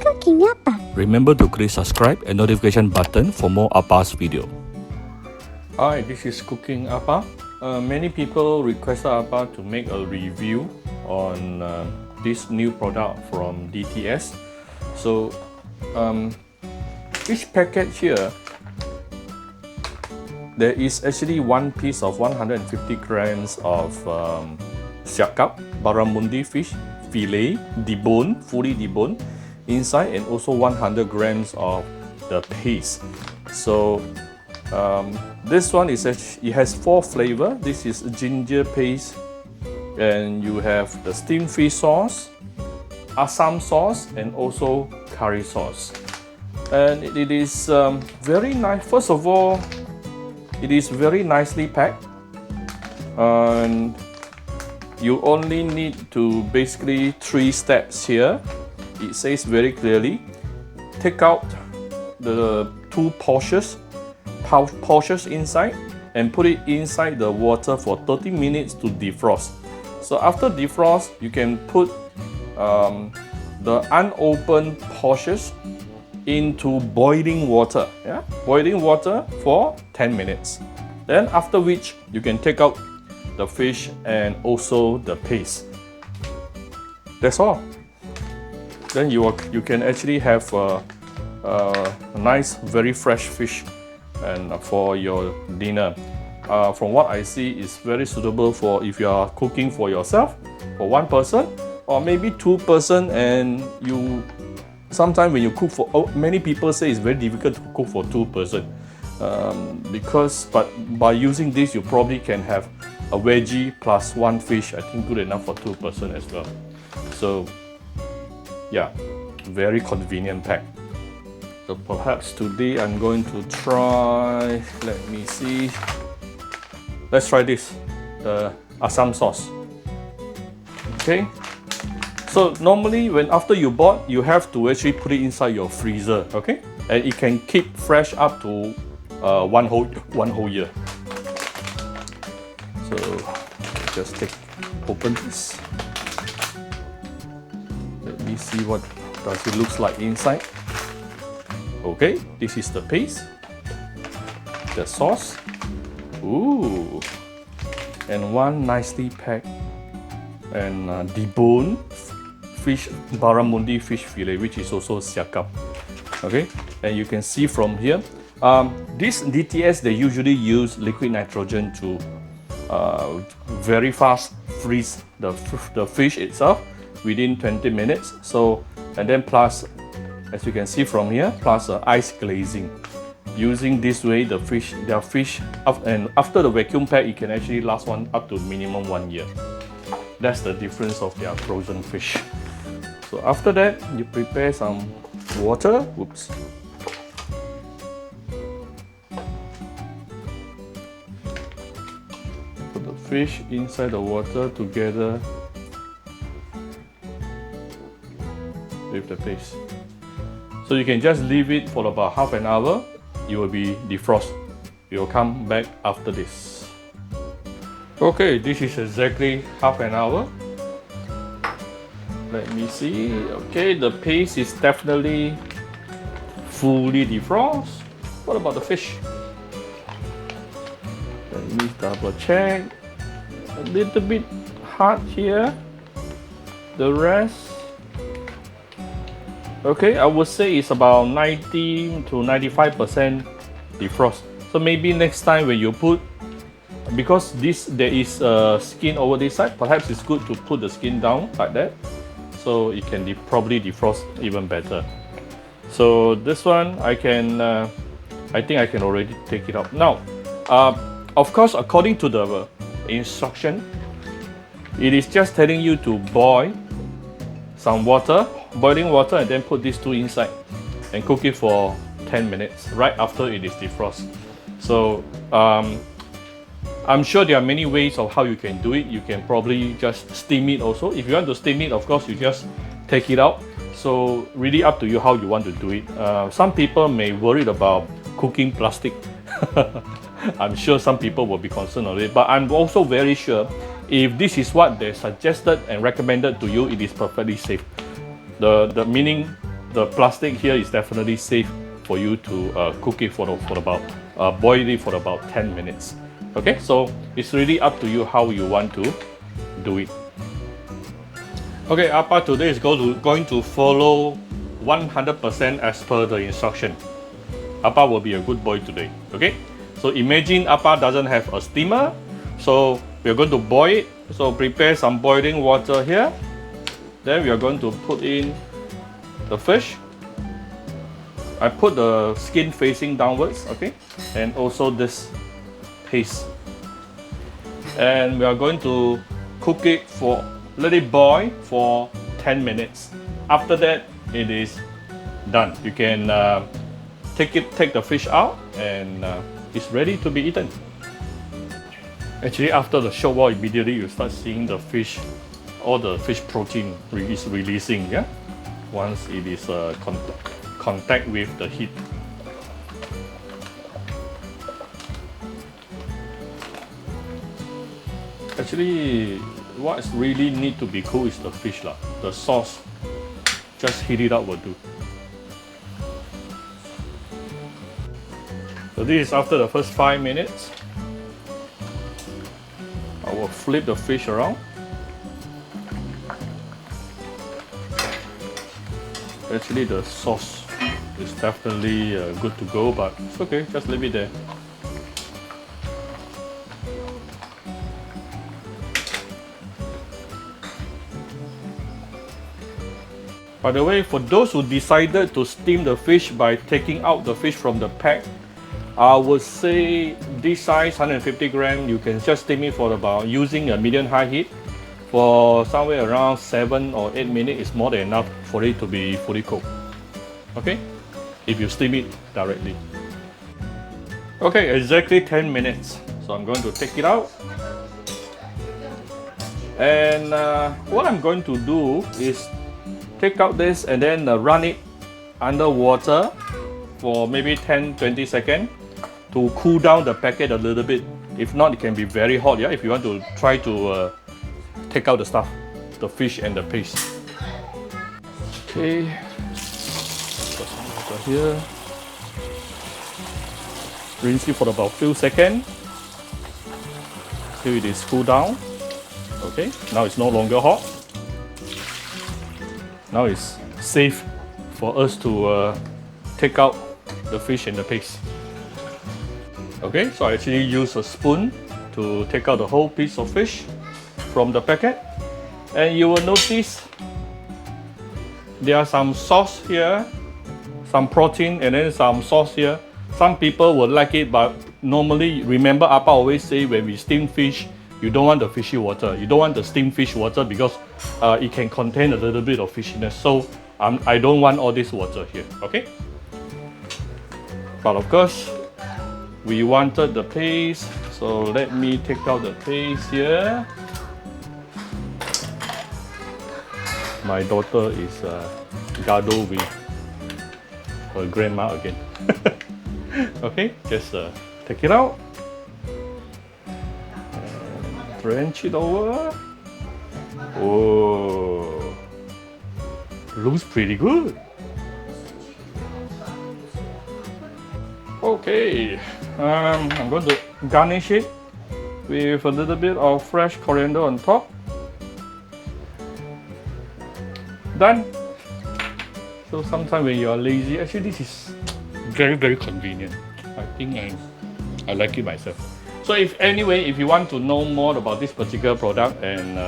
Cooking apa? Remember to click subscribe and notification button for more Appa's video. Hi, this is Cooking Appa. Many people requested Appa to make a review on this new product from DTS. So each package here, there is actually one piece of 150 grams of siakap, barramundi fish fillet, deboned, fully deboned inside, and also 100 grams of the paste. So this one is actually, it has 4 flavors. This is ginger paste, and you have the steamed fish sauce, assam sauce, and also curry sauce. And it is very nice. First of all, it is very nicely packed, and you only need to basically 3 steps here. It says very clearly, take out the 2 pouches inside and put it inside the water for 30 minutes to defrost. So after defrost, you can put the unopened pouches into boiling water, boiling water for 10 minutes. Then after which, you can take out the fish and also the paste. That's all. Then you can actually have a nice, very fresh fish and for your dinner. From what I see, it's very suitable for if you are cooking for yourself, for 1 person, or maybe 2 person. And you sometimes when you cook for many people say it's very difficult to cook for 2 person, but by using this, you probably can have a veggie plus 1 fish. I think good enough for 2 person as well. So yeah, very convenient pack. So perhaps today I'm going to try, let me see, let's try this, the assam sauce. Okay, so normally after you bought, you have to actually put it inside your freezer, okay, and it can keep fresh up to one whole year. So just open this. Let me see what does it looks like inside. Okay, this is the paste, the sauce, ooh, and one nicely packed and deboned fish, barramundi fish fillet, which is also siakap. Okay, and you can see from here, this DTS, they usually use liquid nitrogen to very fast freeze the fish itself within 20 minutes. So, and then plus, as you can see from here, plus ice glazing. Using this way, their fish, and after the vacuum pack, it can actually last up to minimum 1 year. That's the difference of their frozen fish. So after that, you prepare some water. Oops. Put the fish inside the water together with the paste. So you can just leave it for about half an hour. It will be defrost. You will come back after this. Okay, this is exactly half an hour. Let me see. Okay, the paste is definitely fully defrost. What about the fish? Let me double check. A little bit hard here. The rest, okay, I would say it's about 90 to 95% defrost. So maybe next time when you put, because there is a skin over this side, perhaps it's good to put the skin down like that, so it can probably defrost even better. So this one, I think I can already take it out. Now, of course, according to the instruction, it is just telling you to boil some water, boiling water, and then put these 2 inside and cook it for 10 minutes right after it is defrost. So I'm sure there are many ways of how you can do it. You can probably just steam it also. If you want to steam it, of course, you just take it out. So really up to you how you want to do it. Some people may worried about cooking plastic. I'm sure some people will be concerned of it, but I'm also very sure if this is what they suggested and recommended to you, it is perfectly safe. The meaning the plastic here is definitely safe for you to cook it for about boil it for about 10 minutes. Okay, so it's really up to you how you want to do it. Okay, Appa today is going to follow 100% as per the instruction. Appa will be a good boy today. Okay, so imagine Appa doesn't have a steamer, so we're going to boil it. So prepare some boiling water here. Then we are going to put in the fish. I put the skin facing downwards, okay, and also this paste. And we are going to cook it let it boil for 10 minutes. After that, it is done. You can take the fish out, and it's ready to be eaten. Actually, after the short while, immediately you start seeing the fish, all the fish protein is releasing. Yeah, once it is contact with the heat. Actually, what really need to be cool is the fish lah. The sauce, just heat it up will do. So this is after the first 5 minutes. I will flip the fish around. Actually, the sauce is definitely good to go, but it's okay, just leave it there. By the way, for those who decided to steam the fish by taking out the fish from the pack, I would say this size 150 gram, you can just steam it for about, using a medium high heat, for somewhere around 7 or 8 minutes is more than enough for it to be fully cooked. Okay, if you steam it directly. Okay, exactly 10 minutes. So I'm going to take it out. And what I'm going to do is take out this and then run it under water for maybe 10-20 seconds to cool down the packet a little bit. If not, it can be very hot, yeah, if you want to try to take out the stuff, the fish and the paste. Okay, put some water here. Rinse it for about few seconds till it is cooled down. Okay, now it's no longer hot. Now it's safe for us to take out the fish and the paste. Okay, so I actually use a spoon to take out the whole piece of fish from the packet. And you will notice there are some sauce here, some protein, and then some sauce here. Some people will like it, but normally, remember Appa always say when we steam fish, you don't want the fishy water. You don't want the steamed fish water because it can contain a little bit of fishiness. So I don't want all this water here, okay? But of course, we wanted the paste. So let me take out the paste here. My daughter is gado with her grandma again. Okay, just take it out. Drench it over. Oh, looks pretty good. Okay, I'm going to garnish it with a little bit of fresh coriander on top. Done. So sometimes when you are lazy, actually this is very convenient. I think I like it myself. So if you want to know more about this particular product and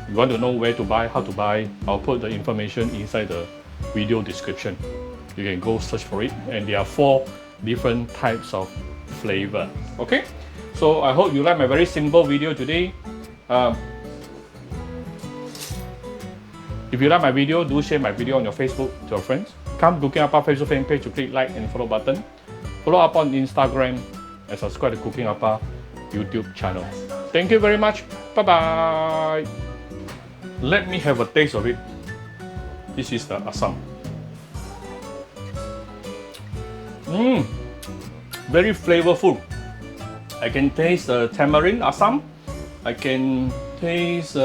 you want to know where to buy, how to buy, I'll put the information inside the video description. You can go search for it, and there are 4 different types of flavor. Okay, so I hope you like my very simple video today. If you like my video, do share my video on your Facebook to your friends. Come Cooking Appa Facebook fan page to click like and follow button. Follow up on Instagram and subscribe to Cooking Appa YouTube channel. Thank you very much. Bye bye. Let me have a taste of it. This is the assam. Very flavorful. I can taste the tamarind assam. I can taste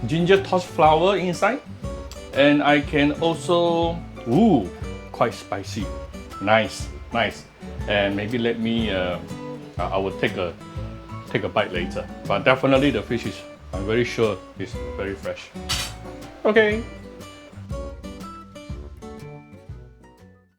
ginger torch flower inside, And I can also, ooh, quite spicy. Nice, nice. And maybe let me, I will take a bite later. But definitely the fish is, I'm very sure, is very fresh. Okay,